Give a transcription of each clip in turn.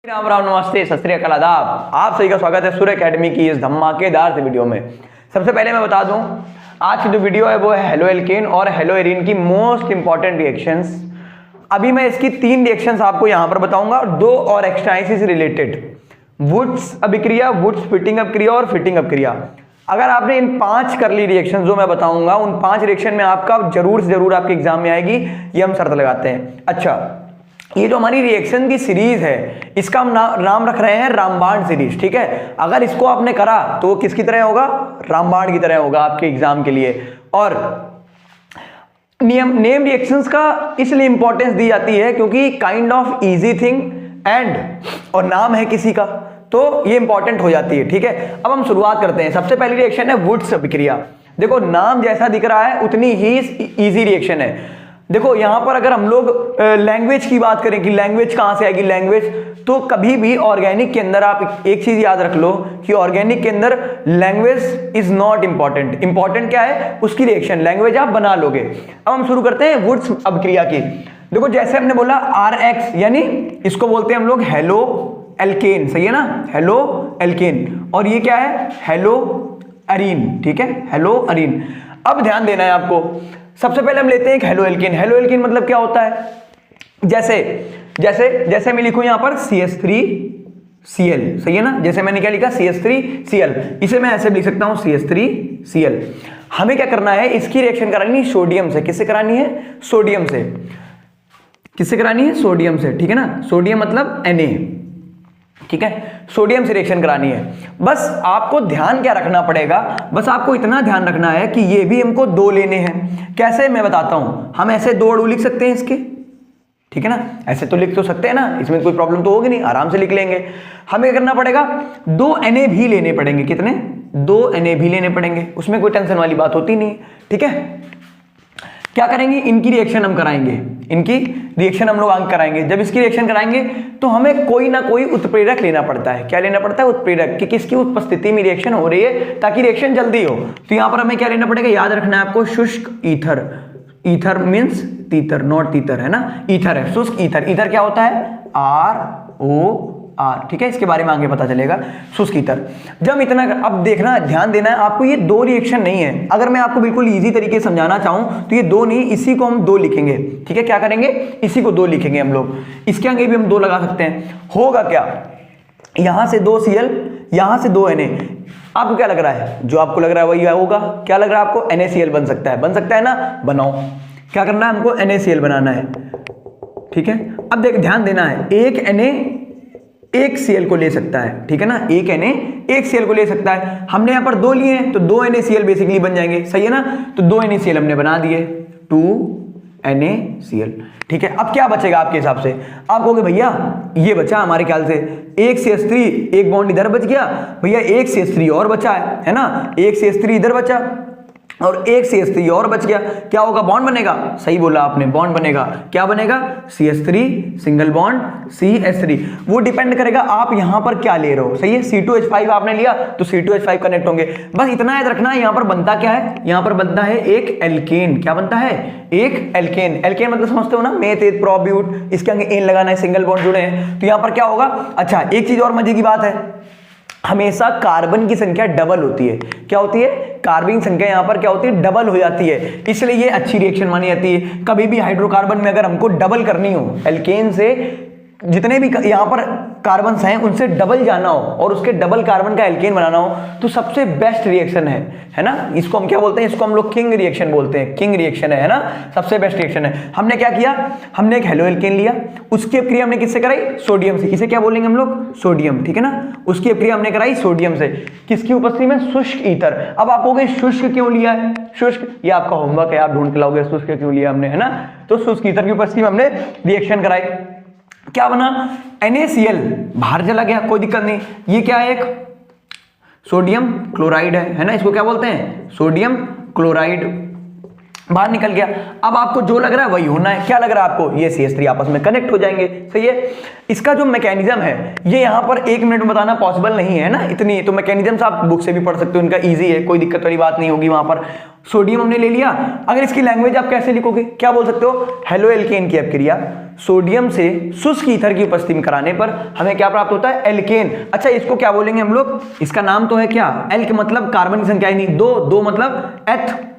राम राम नमस्ते सत श्री अकाल आदाब। आप सभी का स्वागत है सूर्य एकेडमी की इस धमाकेदार से वीडियो में। सबसे पहले मैं बता दूं, आज की जो वीडियो है वो है हेलो एल्केन और हेलो एरीन की मोस्ट इंपॉर्टेंट रिएक्शंस। अभी मैं इसकी 3 रिएक्शंस आपको यहां पर बताऊंगा और 2 और एक्स्ट्रा से रिलेटेड, वुड्स अभिक्रिया, वुड्स फिटिंग अभिक्रिया और फिटिंग अभिक्रिया। अगर आपने इन 5 कर ली रिएक्शन जो मैं बताऊंगा, उन 5 रिएक्शन में आपका जरूर से जरूर आपके एग्जाम में आएगी, ये हम शर्त लगाते हैं। अच्छा, ये जो हमारी रिएक्शन की सीरीज है इसका हम नाम रख रहे हैं रामबाण सीरीज। ठीक है, अगर इसको आपने करा तो वो किसकी तरह होगा? रामबाण की तरह होगा आपके एग्जाम के लिए। और नेम रिएक्शंस का इसलिए इंपॉर्टेंस दी जाती है क्योंकि kind of easy thing and और नाम है किसी का, तो ये इंपॉर्टेंट हो जाती है। ठीक है, अब हम शुरुआत करते हैं। सबसे पहली रिएक्शन है वुड्स अभिक्रिया। देखो, नाम जैसा दिख रहा है उतनी ही इजी रिएक्शन है। देखो यहां पर अगर हम लोग लैंग्वेज की बात करें कि लैंग्वेज कहां से आएगी, लैंग्वेज तो कभी भी ऑर्गेनिक के अंदर आप एक चीज याद रख लो कि ऑर्गेनिक के अंदर language is not important. Important क्या है? उसकी रिएक्शन, लैंग्वेज आप बना लोगे। अब हम शुरू करते हैं वुड्स अभिक्रिया की। देखो जैसे हमने बोला RX, यानी इसको बोलते हैं हम लोग हेलो एल्केन, सही है ना, हेलो एल्केन। और ये क्या है? हेलो अरीन। ठीक है, हेलो अरीन। अब ध्यान देना है आपको, सबसे पहले हम लेते हैं एक हेलो एल्केन। हेलो एल्केन मतलब क्या होता है? जैसे जैसे जैसे मैं लिखूं यहां पर CH3Cl, सही है ना। जैसे मैंने क्या लिखा? CH3Cl, इसे मैं ऐसे लिख सकता हूं CH3Cl। हमें क्या करना है? इसकी रिएक्शन करानी है सोडियम से। किससे करानी है? सोडियम से। किससे करानी है? सोडियम से। ठीक है ना, सोडियम मतलब Na। ठीक है, सोडियम से रिएक्शन करानी है। बस आपको ध्यान क्या रखना पड़ेगा? बस आपको इतना ध्यान रखना है कि ये भी हमको 2 लेने हैं। कैसे? मैं बताता हूं। हम ऐसे 2 अणु लिख सकते हैं इसके, ठीक है ना, ऐसे तो लिख तो सकते हैं ना, इसमें कोई प्रॉब्लम तो होगी नहीं, आराम से लिख लेंगे। हमें क्या करना पड़ेगा? 2 Na भी लेने पड़ेंगे। कितने? 2 Na भी लेने पड़ेंगे, उसमें कोई टेंशन वाली बात होती नहीं। ठीक है, क्या करेंगे? इनकी रिएक्शन हम कराएंगे, इनकी रिएक्शन हम लोग आगे कराएंगे। जब इसकी रिएक्शन कराएंगे तो हमें कोई ना कोई उत्प्रेरक लेना पड़ता है। क्या लेना पड़ता है? उत्प्रेरक, कि किसकी उपस्थिति में रिएक्शन हो रही है ताकि रिएक्शन जल्दी हो। तो यहां पर हमें क्या लेना पड़ेगा? याद रखना है आपको, शुष्क ईथर। ईथर मीन्स तीतर, नॉट तीतर, है ना, ईथर है, शुष्क ईथर। ईथर क्या होता है? ROR। ठीक है, इसके बारे में आगे पता चलेगा, शुष्क ईथर। जब इतना, अब देखना, ध्यान देना है आपको, ये 2 रिएक्शन नहीं है। अगर मैं आपको बिल्कुल इजी तरीके से समझाना चाहूं तो ये 2 नहीं, इसी को हम 2 लिखेंगे। ठीक है, क्या करेंगे? इसी को 2 लिखेंगे हम लोग। इसके आगे भी हम 2 लगा सकते हैं। होगा क्या? यहां से 2 Cl, यहां से 2 Na। आपको क्या लग रहा है? जो आपको लग रहा है वही होगा। क्या लग रहा है आपको? NaCl बन सकता है। बन सकता है ना, बनाओ। क्या करना है हमको? NaCl बनाना है। ठीक है, अब देख, ध्यान देना है, एक Na एक Cl को ले सकता है। ठीक है ना, एक Na एक Cl को ले सकता है। हमने यहां पर 2 लिए हैं तो 2 NaCl बेसिकली बन जाएंगे, सही है ना। तो 2 NaCl हमने बना दिए, 2 NaCl। ठीक है, अब क्या बचेगा आपके हिसाब से? आप कहोगे भैया ये बचा हमारे ख्याल से एक CH3, एक बॉन्ड इधर बच गया भैया, एक CH3 और बचा है ना, एक CH3 इधर बचा और एक CH3 और बच गया। क्या होगा? बॉन्ड बनेगा। सही बोला आपने, बॉन्ड बनेगा। क्या बनेगा? CH3 single bond CH3। वो डिपेंड करेगा आप यहां पर क्या ले रहे हो। सही है, C2H5 आपने लिया तो C2H5 कनेक्ट होंगे। बस इतना याद रखना है। यहां पर बनता क्या है? यहां पर बनता है एक एल्केन। क्या बनता है? एक एल्केन। एल्केन मतलब समझते हो ना, मेथ, प्रोब्यूट, इसके आगे एन लगाना है, सिंगल बॉन्ड जुड़े हैं, तो यहां पर क्या होगा? अच्छा, एक चीज और मजे की बात है, हमेशा कार्बन की संख्या डबल होती है। क्या होती है? कार्बन की संख्या यहां पर क्या होती है? डबल हो जाती है, इसलिए ये अच्छी रिएक्शन मानी जाती है। कभी भी हाइड्रोकार्बन में अगर हमको डबल करनी हो, एल्केन से जितने भी यहां पर कार्बन हैं उनसे डबल जाना हो और उसके डबल कार्बन का एल्केन बनाना हो, तो सबसे बेस्ट रिएक्शन है ना। इसको हम क्या बोलते हैं? इसको हम लोग किंग रिएक्शन बोलते हैं। किंग रिएक्शन है ना, सबसे बेस्ट रिएक्शन है। हमने क्या किया? हमने एक हेलो एल्केन लिया, उसकी अभिक्रिया हमने किससे कराई? सोडियम से। इसे क्या बोलेंगे हम लोग? सोडियम। ठीक है ना, उसकी अभिक्रिया हमने कराई सोडियम से। किसकी उपस्थिति में? शुष्क ईथर। अब आप कहोगे शुष्क क्यों लिया है? शुष्क, ये आपका होमवर्क है, आप ढूंढ के लाओगे शुष्क क्यों लिया हमने, है ना। तो शुष्क ईथर की उपस्थिति में हमने रिएक्शन कराई। क्या बना? NaCl बाहर चला गया, कोई दिक्कत नहीं। ये क्या है? एक सोडियम क्लोराइड है ना, इसको क्या बोलते हैं? Sodium chloride. बाहर निकल गया। अब आपको जो लग रहा है वही होना है। क्या लग रहा है आपको? ये CH3 आपस में कनेक्ट हो जाएंगे। सही है। इसका जो मैकेनिज्म है ये यहाँ पर 1 मिनट में बताना पॉसिबल नहीं है ना, इतनी तो मैकेनिज्म आप बुक से भी पढ़ सकते हो, इनका ईजी है, कोई दिक्कत वाली बात नहीं होगी। वहां पर सोडियम हमने ले लिया, अगर इसकी लैंग्वेज आप कैसे लिखोगे, क्या बोल सकते हो? हेलो एल्केन की अपक्रिया सोडियम से शुष्क ईथर की उपस्थिति में कराने पर हमें क्या प्राप्त होता है? एल्केन। अच्छा, इसको क्या बोलेंगे हम लोग? इसका नाम तो है क्या? एल्क मतलब कार्बन की संख्या ही नहीं, दो मतलब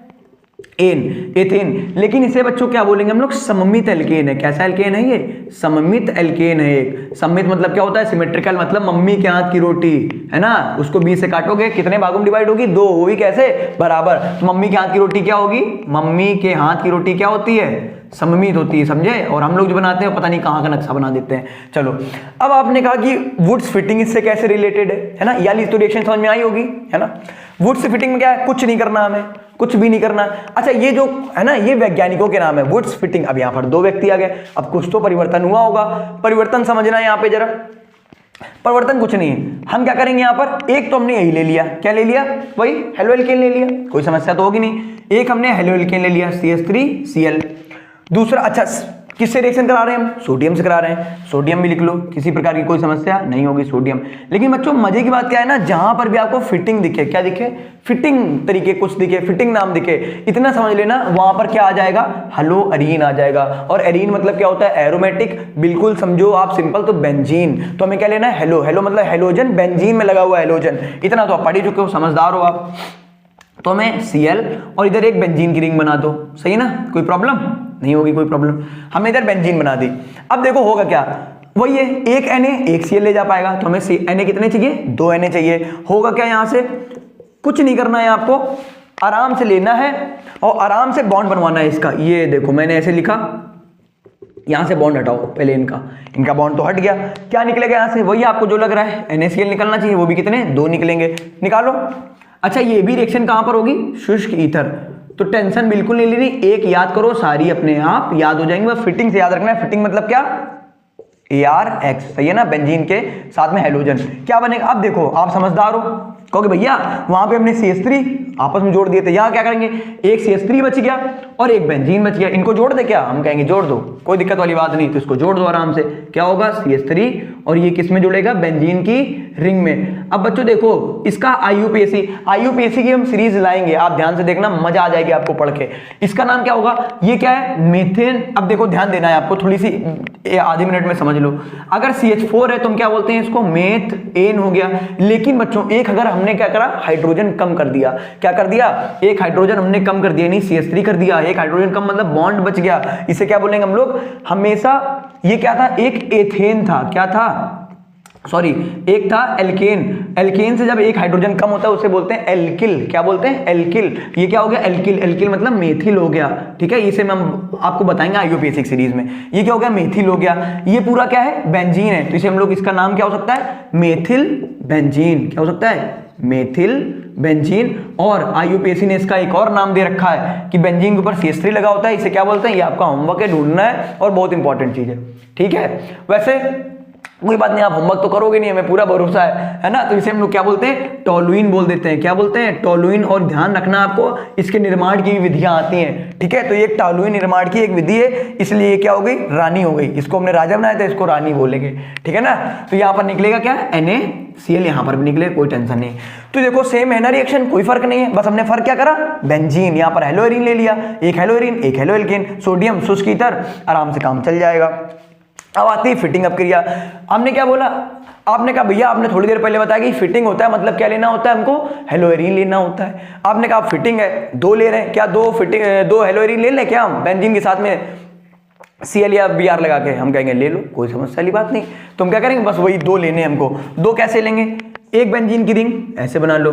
एथेन, लेकिन इसे बच्चों क्या बोलेंगे हम लोग? सममित एल्केन है। कैसा एल्केन है ये? सममित एल्केन है एक। सममित मतलब क्या होता है? सिमेट्रिकल मतलब मम्मी के हाथ की रोटी है ना, उसको 20 से काटोगे कितने भागों में डिवाइड होगी? 2, वो भी कैसे? बराबर। तो मम्मी के हाथ की रोटी क्या होगी? मम्मी के हाथ की रोटी क्या होती है? सममित होती है, समझे? और हम लोग जो बनाते हैं पता नहीं कहाँ का नक्शा बना देते हैं। चलो, अब आपने कहा कि वुड्स फिटिंग इससे कैसे रिलेटेड है ना, या तो रिएक्शन समझ में आई होगी, है ना। वुड्स फिटिंग में क्या है? कुछ नहीं करना, हमें कुछ भी नहीं करना। अच्छा, ये जो है ना, ये वैज्ञानिकों के नाम है वुड्स फिटिंग। अब यहाँ पर 2 व्यक्ति आ गए, अब कुछ तो परिवर्तन हुआ होगा। परिवर्तन समझना है यहाँ पे जरा। परिवर्तन कुछ नहीं है, हम क्या करेंगे यहाँ पर? एक तो हमने यही ले लिया, क्या ले लिया? वही हेलो एल्केन ले लिया, कोई समस्या तो होगी नहीं। एक हमने हेलो एल्केन ले लिया CH3Cl। दूसरा, अच्छा किससे रिएक्शन करा रहे हैं हम? सोडियम से करा रहे हैं, सोडियम भी लिख लो, किसी प्रकार की कोई समस्या नहीं होगी, सोडियम। लेकिन बच्चों मजे की बात क्या है ना, जहां पर भी आपको फिटिंग दिखे, क्या दिखे? फिटिंग तरीके कुछ दिखे, फिटिंग नाम दिखे, इतना समझ लेना वहां पर क्या आ जाएगा? हेलो एरीन आ जाएगा। और एरीन मतलब क्या होता है? एरोमेटिक। बिल्कुल समझो आप सिंपल, तो बेंजीन। तो हमें क्या लेना है? हेलो। हेलो मतलब हेलोजन, बेंजीन में लगा हुआ हेलोजन। इतना तो आप पढ़ ही चुके हो, समझदार हो आप। तो हमें Cl और इधर एक बेंजीन की रिंग बना दो, सही है ना, कोई प्रॉब्लम नहीं होगी, कोई प्रॉब्लम। हमने इधर बेंजीन बना दी। अब देखो होगा क्या, वही है, एक Na एक Cl ले जा पाएगा, तो हमें Na कितने चाहिए? 2 Na चाहिए। होगा क्या, यहां से कुछ नहीं करना है आपको, आराम से लेना है और आराम से बॉन्ड बनवाना है इसका। ये देखो मैंने ऐसे लिखा, यहां से बॉन्ड हटाओ पहले, इनका बॉन्ड तो हट गया, क्या निकलेगा यहां से? वही आपको जो लग रहा है NaCl निकलना चाहिए, वो भी कितने? 2 निकलेंगे, निकालो। अच्छा, ये भी रिएक्शन कहां पर होगी? शुष्क ईथर। तो टेंशन बिल्कुल नहीं लेनी, एक याद करो, सारी अपने आप याद हो जाएंगी। बस फिटिंग से याद रखना है। फिटिंग मतलब क्या? ARX, सही है ना, बेंजीन के साथ में हेलोजन। क्या बनेगा? अब देखो आप समझदार हो, कहोगे भैया वहां पे हमने CH3 आपस में जोड़ दिए थे, यहां क्या करेंगे? एक CH3 बच गया और एक बेंजीन बच गया, इनको जोड़ दे क्या? हम कहेंगे जोड़ दो, कोई दिक्कत वाली बात नहीं। तो इसको जोड़ दो आराम से, क्या होगा? CH3 और ये किस में जुड़ेगा? बेंजीन की रिंग में। अब बच्चों देखो इसका IUPAC की हम सीरीज लाएंगे, आप ध्यान से देखना, मजा आ जाएगी आपको पढ़ के। इसका नाम क्या होगा? ये क्या है? मीथेन। अब देखो ध्यान देना है आपको, थोड़ी सी आधे मिनट में समझ लो। अगर CH4 है तो हम क्या बोलते हैं इसको? मेथेन हो गया। लेकिन बच्चों एक अगर हमने क्या करा? हाइड्रोजन कम कर दिया। क्या कर दिया? एक हाइड्रोजन हमने कम कर दिया, नहीं CH3 कर दिया। एक हाइड्रोजन कम मतलब बॉन्ड बच गया, इसे क्या बोलेंगे हम लोग? हमेशा ये क्या था? एक एथेन था, क्या था? सॉरी, एक था एल्केन। एल्केन से जब एक हाइड्रोजन कम होता है उसे बोलते हैं एल्किल। क्या बोलते हैं? एल्किल। ये क्या हो गया? एल्किल। एल्किल मतलब मेथिल हो गया, ठीक है, इसे हम आपको बताएंगे IUPAC सीरीज में। ये क्या हो गया? मेथिल हो गया। ये पूरा क्या है? बेंजीन है, तो इसे हम लोग, इसका नाम क्या हो सकता है? Methyl benzene. क्या हो सकता है? Methyl benzene. और IUPAC ने इसका एक और नाम दे रखा है कि बेंजीन के ऊपर CH3 लगा होता है, इसे क्या बोलते हैं? ये आपका होमवर्क है, ढूंढना है, और बहुत इंपॉर्टेंट चीज है, ठीक है। वैसे कोई बात नहीं, आप होमवर्क तो करोगे नहीं, हमें पूरा भरोसा है ना। तो इसे हम लोग क्या बोलते हैं? टोलुइन बोल देते हैं। क्या बोलते हैं? टोलुइन। और ध्यान रखना आपको, इसके निर्माण की विधियां आती हैं, ठीक है। तो ये टोलुइन निर्माण की एक विधि है, इसलिए ये क्या हो गई? रानी हो गई। इसको हमने राजा बनाया था, इसको रानी बोलेंगे, ठीक है ना। तो यहाँ पर निकलेगा क्या? NaCl, यहाँ पर भी निकले, कोई टेंशन नहीं। तो देखो सेम है ना रिएक्शन, कोई फर्क नहीं है, बस हमने फर्क क्या करा? बेंजीन। यहाँ पर हेलो एरीन ले लिया, एक हेलो एरीन एक हेलो एल्केन, सोडियम शुष्क ईथर, आराम से काम चल जाएगा। अब आती है फिटिंग अपक्रिया। हमने क्या बोला? आपने कहा भैया, आपने थोड़ी देर पहले बताया कि फिटिंग होता है मतलब क्या लेना होता है हमको? हेलो एरीन लेना होता है। आपने कहा फिटिंग है, 2 ले रहे हैं, क्या 2 हेलो एरीन ले लें क्या हम बेंजीन के साथ में Cl या Br लगा के? हम कहेंगे ले लो, कोई समस्या वाली बात नहीं। तो हम क्या करेंगे? बस वही 2 लेने हमको। 2 कैसे लेंगे? एक बेंजीन की रिंग ऐसे बना लो।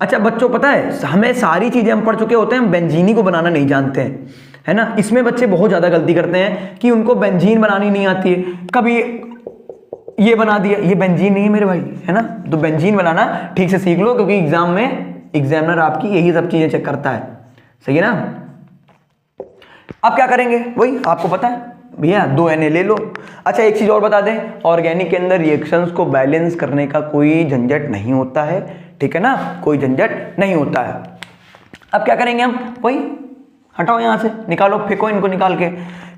अच्छा बच्चों पता है, हमें सारी चीजें हम पढ़ चुके होते हैं, हम बेंजीन को बनाना नहीं जानते हैं, है ना। इसमें बच्चे बहुत ज्यादा गलती करते हैं कि उनको बेंजीन बनानी नहीं आती है। कभी ये बना दिया, ये बेंजीन नहीं है मेरे भाई, है ना। तो बेंजीन बनाना ठीक से सीख लो, क्योंकि एग्जाम में एग्जामिनर आपकी यही सब चीजें चेक करता है, सही है ना। अब क्या करेंगे? वही आपको पता है भैया, 2 Na ले लो। अच्छा एक चीज और बता दें, ऑर्गेनिक के अंदर रिएक्शंस को बैलेंस करने का कोई झंझट नहीं होता है, ठीक है ना, कोई झंझट नहीं होता है। अब क्या करेंगे हम? वही हटाओ यहाँ से, निकालो, फेंको इनको निकाल के।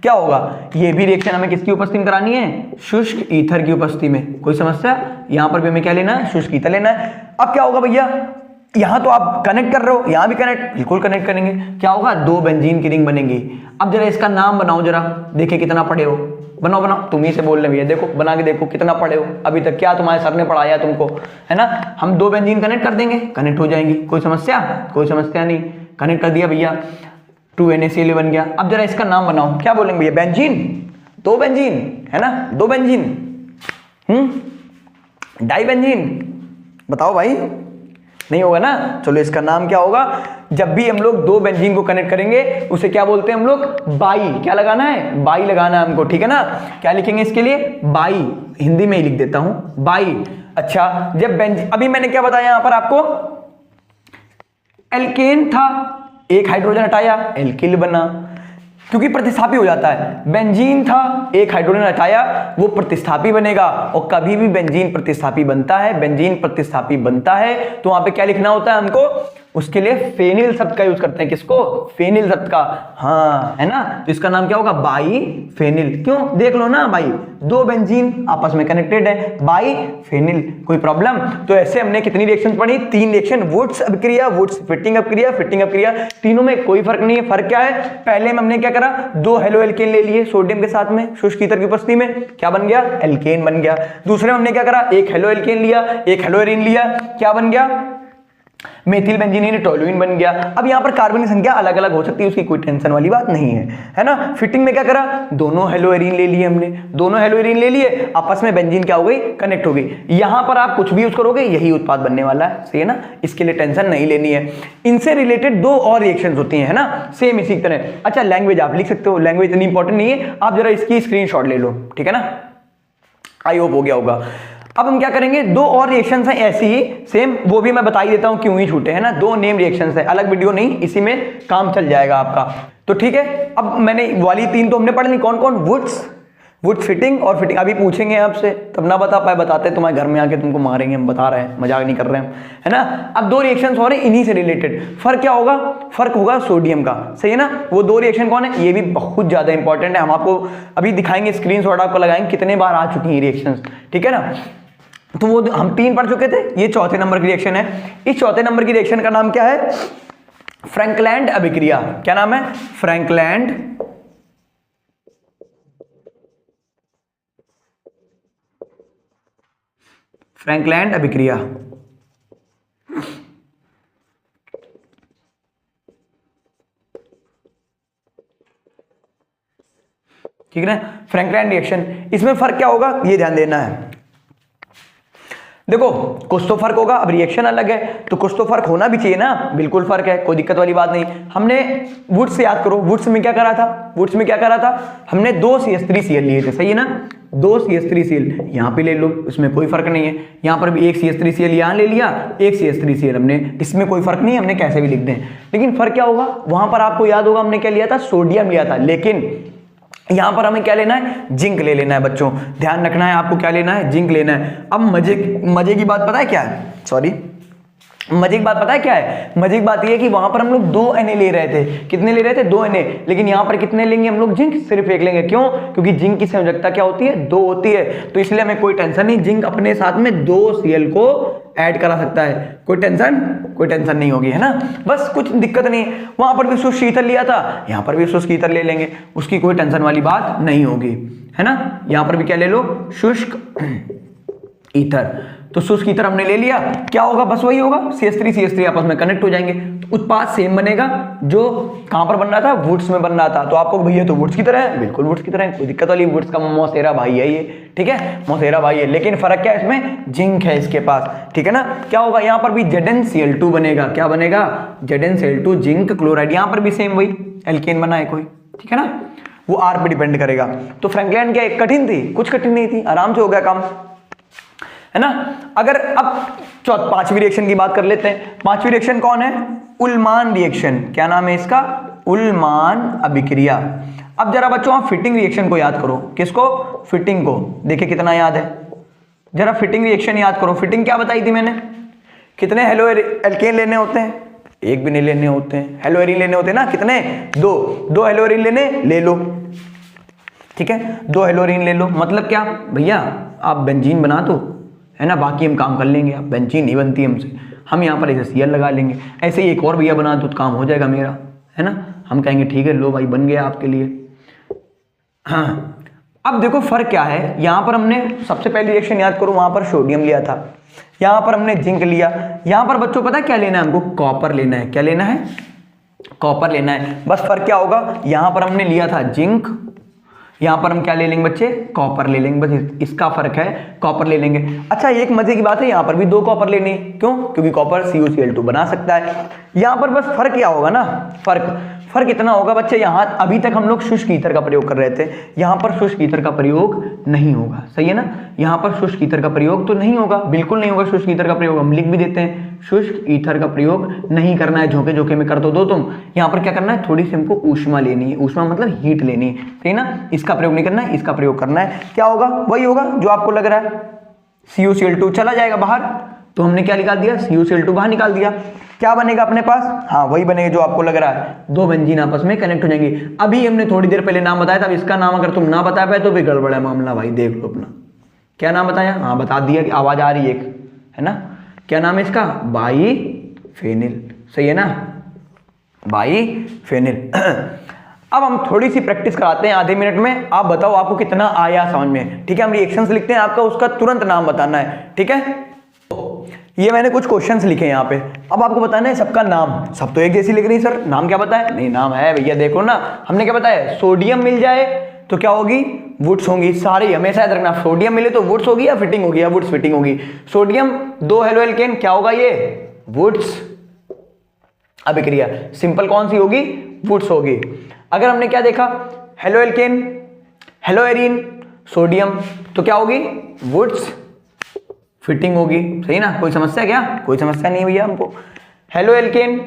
क्या होगा, ये भी रिएक्शन हमें किसकी उपस्थिति में करानी है, शुष्क ईथर की उपस्थिति में। कोई समस्या, यहाँ पर भी हमें क्या लेना है, शुष्क ईथर लेना है। अब क्या होगा भैया, यहाँ तो आप कनेक्ट कर रहे हो, यहाँ भी कनेक्ट, बिल्कुल कनेक्ट करेंगे। क्या होगा, 2 बेंजीन की रिंग बनेगी। अब जरा इसका नाम बनाओ, जरा देखे कितना पढ़े हो, बनाओ बनाओ, तुम ही से बोल रहे भैया, देखो बना के देखो कितना पढ़े हो अभी तक, क्या तुम्हारे सर ने पढ़ाया तुमको, है ना। हम 2 बेंजीन कनेक्ट कर देंगे, कनेक्ट हो जाएंगी, कोई समस्या, कोई समस्या नहीं। कनेक्ट कर दिया भैया, 2NaCl बन गया। अब जरा इसका नाम बनाओ, क्या बोलेंगे भैया, बेंजीन, 2 बेंजीन, है ना, 2 बेंजीन, डाई बेंजीन, बताओ भाई, नहीं होगा ना। चलो इसका नाम क्या होगा, जब भी हम लोग 2 बेंजीन को कनेक्ट करेंगे उसे क्या बोलते हैं हम लोग, बाई। क्या लगाना है, बाई लगाना है हमको, ठीक है ना। क्या लिखेंगे इसके लिए, बाई, हिंदी में ही लिख देता हूं, बाई। अच्छा, जब बेंजीन, अभी मैंने क्या बताया यहां पर आपको, एल्केन था, एक हाइड्रोजन हटाया, एल्किल बना, क्योंकि प्रतिस्थापी हो जाता है। बेंजीन था, एक हाइड्रोजन हटाया, वो प्रतिस्थापी बनेगा। और कभी भी बेंजीन प्रतिस्थापी बनता है, बेंजीन प्रतिस्थापी बनता है तो वहां पे क्या लिखना होता है हमको, उसके लिए फेनिल शब्द का यूज करते हैं। किसको, फेनिल शब्द का, हाँ, है ना। तो इसका नाम क्या होगा, बाई फेनिल। क्यों, देख लो ना भाई, 2 बेंजीन आपस में कनेक्टेड है, बाई फेनिल, कोई प्रॉब्लम। तो ऐसे हमने कितनी रिएक्शन पढ़ी, 3 रिएक्शन, वुड्स अभिक्रिया, वुड्स फिटिंग अभिक्रिया, फिटिंग अभिक्रिया, तीनों में कोई फर्क नहीं है। फर्क क्या है, पहले में हमने क्या करा, 2 हेलो एल्केन ले लिए सोडियम के साथ में, शुष्क ईथर की उपस्थिति में, क्या बन गया, एल्केन बन गया। दूसरे में हमने क्या करा, 1 हेलो एल्केन लिया, 1 हेलो एरीन लिया, क्या बन गया, मेथिल बेंजीन टोलुइन बन गया। अब यहाँ पर कार्बन की संख्या अलग अलग हो सकती है, उसकी कोई टेंशन वाली बात नहीं है ना। फिटिंग में क्या करा, दोनों हेलो एरीन ले लिए हमने, दोनों हेलो एरीन ले लिए, आपस में बेंजीन क्या हो गई, कनेक्ट हो गई। यहां पर आप कुछ भी यूज करोगे यही उत्पाद बनने वाला है, सही है ना, इसके लिए टेंशन नहीं लेनी है। इनसे रिलेटेड 2 और रिएक्शंस होती हैं, है ना, सेम इसी तरह। अच्छा, लैंग्वेज आप लिख सकते हो, लैंग्वेज इतनी इंपॉर्टेंट नहीं है, आप जरा इसकी स्क्रीनशॉट ले लो, ठीक है ना, आई होप हो गया होगा। अब हम क्या करेंगे, 2 और रिएक्शंस हैं ऐसी ही सेम, वो भी मैं बता ही देता हूं क्यों ही छूटे, है ना। 2 नेम रिएक्शंस है, अलग वीडियो नहीं, इसी में काम चल जाएगा आपका, तो ठीक है। अब मैंने वाली 3 तो हमने पढ़ ली, कौन कौन, वुड्स फिटिंग और फिटिंग। अभी पूछेंगे आपसे, तब ना बता पाए, बताते तुम्हारे घर में आके तुमको मारेंगे, हम बता रहे हैं, मजाक नहीं कर रहे हैं, है ना। अब 2 रिएक्शंस हो रहे हैं इन्हीं से रिलेटेड। फर्क क्या होगा, फर्क होगा सोडियम का, सही है ना। वो 2 रिएक्शन कौन है, ये भी बहुत ज्यादा इंपॉर्टेंट है, हम आपको अभी दिखाएंगे, स्क्रीनशॉट आपको लगाएंगे कितने बार आ चुकी है रिएक्शंस, ठीक है ना। तो वो हम 3 पढ़ चुके थे, ये 4थे नंबर की रिएक्शन है। इस 4थे नंबर की रिएक्शन का नाम क्या है, फ्रैंकलैंड अभिक्रिया। क्या नाम है, फ्रैंकलैंड अभिक्रिया। ठीक है ना, फ्रैंकलैंड रिएक्शन। इसमें फर्क क्या होगा, ये ध्यान देना है। देखो, कुछ तो फर्क होगा, अब रिएक्शन अलग है तो कुछ तो फर्क होना भी चाहिए ना, बिल्कुल फर्क है, कोई दिक्कत वाली बात नहीं। हमने वुड्स से याद करो, वुड्स में क्या करा था, वुड्स में क्या करा था, हमने 2 CH3Cl लिए थे, सही है ना, 2 CH3Cl यहाँ पे ले लो, इसमें कोई फर्क नहीं है। यहाँ पर भी 1 CH3Cl यहाँ ले लिया, 1 CH3Cl हमने, इसमें कोई फर्क नहीं है, हमने कैसे भी लिख दें। लेकिन फर्क क्या होगा, वहां पर आपको याद होगा हमने क्या लिया था, सोडियम लिया था, लेकिन यहां पर हमें क्या लेना है, जिंक ले लेना है। बच्चों ध्यान रखना है, आपको क्या लेना है, जिंक लेना है। अब मजे की बात पता है क्या है, सॉरी, मजे की बात पता है क्या है, मजे की बात ये है कि वहां पर हम लोग 2 Na ले रहे थे, कितने ले रहे थे, 2 Na, लेकिन यहां पर कितने लेंगे हम लोग, जिंक सिर्फ 1 लेंगे। क्यों, क्योंकि जिंक की संयोजकता क्या होती है, 2 होती है, तो इसलिए हमें कोई टेंशन नहीं, जिंक अपने साथ में 2 Cl को ऐड करा सकता है, कोई टेंशन नहीं होगी, है ना, बस कुछ दिक्कत नहीं। वहां पर भी शुष्क ईथर लिया था, यहां पर भी शुष्क ईथर ले लेंगे, उसकी कोई टेंशन वाली बात नहीं होगी, है ना। यहां पर भी क्या ले लो, शुष्क ईथर। तो शुष्क ईथर हमने ले लिया, क्या होगा, बस वही होगा, CH3 आपस में कनेक्ट हो जाएंगे, तो उत्पाद सेम बनेगा जो कहां पर बन रहा था, वुड्स में बन रहा था। तो आपको भैया तो वुड्स की तरह है, बिल्कुल वुड्स की तरह है, कोई दिक्कत वाली, वुड्स का मौसेरा भाई है ये, ठीक है, मौसेरा भाई है, लेकिन फर्क क्या है, इसमें जिंक है इसके पास, ठीक है ना। क्या होगा, यहाँ पर भी ZnCl2 बनेगा, क्या बनेगा, ZnCl2 जिंक क्लोराइड, यहाँ पर भी सेम वही एल्केन बना है कोई, ठीक है ना, वो R पे डिपेंड करेगा। तो फ्रैंकलैंड क्या कठिन थी, कुछ कठिन नहीं थी, आराम से हो गया काम, है ना। अगर अब 5वीं रिएक्शन की बात कर लेते हैं। 5वीं रिएक्शन कौन है, उल्मान रिएक्शन, क्या नाम है इसका, उल्मान अभिक्रिया। अब जरा बच्चों आप फिटिंग रिएक्शन को याद करो, किसको, फिटिंग को, देखिए कितना याद है, जरा फिटिंग रिएक्शन याद करो। फिटिंग क्या बताई थी मैंने, कितने हेलो एल्केन लेने होते हैं, एक भी नहीं लेने होते हैं, हेलो एरिन लेने होते हैं ना, कितने, 2 हेलो एरिन लेने, ले लो, ठीक है, 2 हेलो एरिन ले लो। मतलब क्या भैया, आप बेंजीन बना दो, है ना, बाकी हम काम कर लेंगे, आप बेंजीन नहीं बनती हमसे, हम यहाँ पर ऐसे Cl लगा लेंगे, ऐसे ही एक और भैया बना दो तो काम हो जाएगा मेरा, है ना। हम कहेंगे ठीक है, लो भाई बन गया आपके लिए। हाँ, अब देखो फर्क क्या है, यहाँ पर हमने सबसे पहली रिएक्शन याद करो, वहां पर सोडियम लिया था, यहाँ पर हमने जिंक लिया, यहाँ पर बच्चों पता है क्या लेना है हमको, कॉपर लेना है। क्या लेना है, कॉपर लेना है। बस फर्क क्या होगा, यहाँ पर हमने लिया था जिंक, यहाँ पर हम क्या ले लेंगे बच्चे, कॉपर ले लेंगे, बस इसका फर्क है, कॉपर ले लेंगे। अच्छा एक मजे की बात है, यहाँ पर भी 2 कॉपर लेने, क्यों, क्योंकि कॉपर CuCl2 बना सकता है। यहाँ पर बस फर्क क्या होगा ना, फर्क इतना होगा बच्चे, यहाँ अभी तक हम लोग शुष्क ईथर का प्रयोग कर रहे थे, यहाँ पर शुष्क ईथर का प्रयोग नहीं होगा, सही है ना। यहाँ पर शुष्क ईथर का प्रयोग तो नहीं होगा, बिल्कुल नहीं होगा शुष्क ईथर का प्रयोग, हम लिख भी देते हैं शुष्क ईथर का प्रयोग नहीं करना है, झोंके झोंके में कर दो तुम। यहाँ पर क्या करना है, थोड़ी सी हमको ऊष्मा लेनी है, ऊष्मा मतलब हीट लेनी है, सही ना। इसका प्रयोग नहीं करना है, इसका प्रयोग करना है। क्या होगा, वही होगा जो आपको लग रहा है, CuCl2 चला जाएगा बाहर, तो हमने क्या निकाल दिया, CuCl2 बाहर निकाल दिया। क्या बनेगा अपने पास, हाँ वही बनेगा जो आपको लग रहा है, 2 बेंजीन आपस में कनेक्ट हो जाएंगे। अभी हमने थोड़ी देर पहले नाम बताया था, अब इसका नाम अगर तुम ना बता पाए तो भी गड़बड़ है मामला भाई, देख लो अपना। क्या नाम बताया, हाँ बता दिया कि आवाज आ रही है एक, है ना। क्या नाम है इसका, बाईफेनिल, सही है ना, बाईफेनिल। अब हम थोड़ी सी प्रैक्टिस कराते हैं आधे मिनट में, आप बताओ आपको कितना आया समझ में, ठीक है। हम रिएक्शंस लिखते हैं, आपका उसका तुरंत नाम बताना है, ठीक है। ये मैंने कुछ क्वेश्चंस लिखे हैं यहाँ पे, अब आपको बताना है सबका नाम। सब तो एक जैसी लिख रही सर, नाम क्या बताया, नहीं नाम है भैया, देखो ना हमने क्या बताया, सोडियम मिल जाए तो क्या होगी, वुड्स होंगी, सारे हमेशा याद रखना, सोडियम मिले तो वुड्स होगी या फिटिंग होगी, या वुड्स फिटिंग होगी। सोडियम 2 हेलो एल्केन, क्या होगा ये, वुड्स अभिक्रिया, सिंपल कौन सी होगी, वुड्स होगी। अगर हमने क्या देखा, halo alkane, hello arene, sodium, तो क्या होगी, वुड्स फिटिंग होगी, सही ना। कोई समस्या क्या, कोई समस्या नहीं भैया हमको। Halo alkane,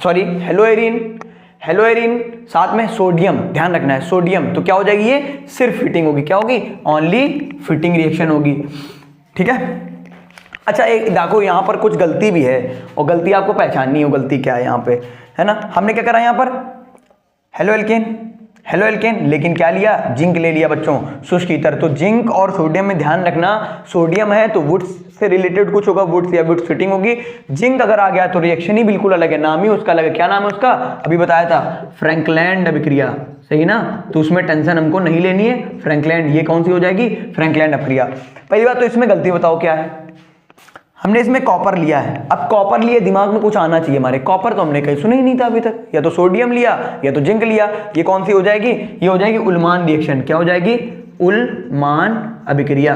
sorry hello arene साथ में सोडियम, ध्यान रखना है सोडियम, तो क्या हो जाएगी, ये सिर्फ फिटिंग होगी, क्या होगी, ओनली फिटिंग रिएक्शन होगी, ठीक है। अच्छा एक देखो यहाँ पर कुछ गलती भी है, और गलती आपको पहचाननी है, गलती क्या है यहाँ पे, है ना। हमने क्या करा यहाँ पर, हेलो एल्केन, लेकिन क्या लिया, जिंक ले लिया बच्चों, शुष्क ईथर। तो जिंक और सोडियम में ध्यान रखना, सोडियम है तो वुड्स से रिलेटेड कुछ होगा, वुड्स या वुड्स फिटिंग होगी। जिंक अगर आ गया तो रिएक्शन ही बिल्कुल अलग है, नाम ही उसका अलग है। क्या नाम है उसका, अभी बताया था, फ्रैंकलैंड अभिक्रिया, सही ना। तो उसमें टेंशन हमको नहीं लेनी है, फ्रैंकलैंड, ये कौन सी हो जाएगी, फ्रैंकलैंड अभिक्रिया। पहली बात तो इसमें गलती बताओ क्या है, हमने इसमें कॉपर लिया है। अब कॉपर लिए दिमाग में कुछ आना चाहिए हमारे, कॉपर तो हमने कहीं सुना ही नहीं था अभी तक, या तो सोडियम लिया या तो जिंक लिया। ये कौन सी हो जाएगी, ये हो जाएगी उल्मान रिएक्शन। क्या हो जाएगी, उल्मान अभिक्रिया।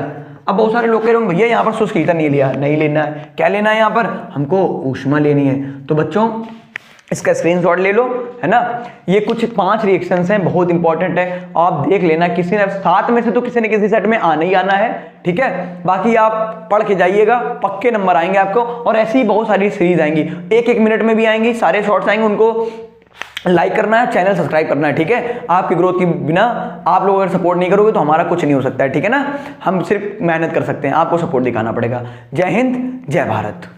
अब बहुत सारे लोग कह रहे होंगे भैया यहाँ पर शुष्क ईथर नहीं लिया, नहीं लेना है, क्या लेना है यहाँ पर, हमको ऊष्मा लेनी है। तो बच्चों इसका स्क्रीनशॉट ले लो, है ना। ये कुछ 5 रिएक्शंस हैं, बहुत इंपॉर्टेंट है, आप देख लेना, किसी ने 7 में से तो किसी न किसी सेट में आना ही आना है, ठीक है। बाकी आप पढ़ के जाइएगा, पक्के नंबर आएंगे आपको। और ऐसी ही बहुत सारी सीरीज आएंगी, 1-1 मिनट में भी आएंगी, सारे शॉर्ट्स आएंगे, उनको लाइक करना है, चैनल सब्सक्राइब करना है, ठीक है। आपकी ग्रोथ के बिना आप लोग अगर सपोर्ट नहीं करोगे तो हमारा कुछ नहीं हो सकता है, ठीक है ना। हम सिर्फ मेहनत कर सकते हैं, आपको सपोर्ट दिखाना पड़ेगा। जय हिंद, जय भारत।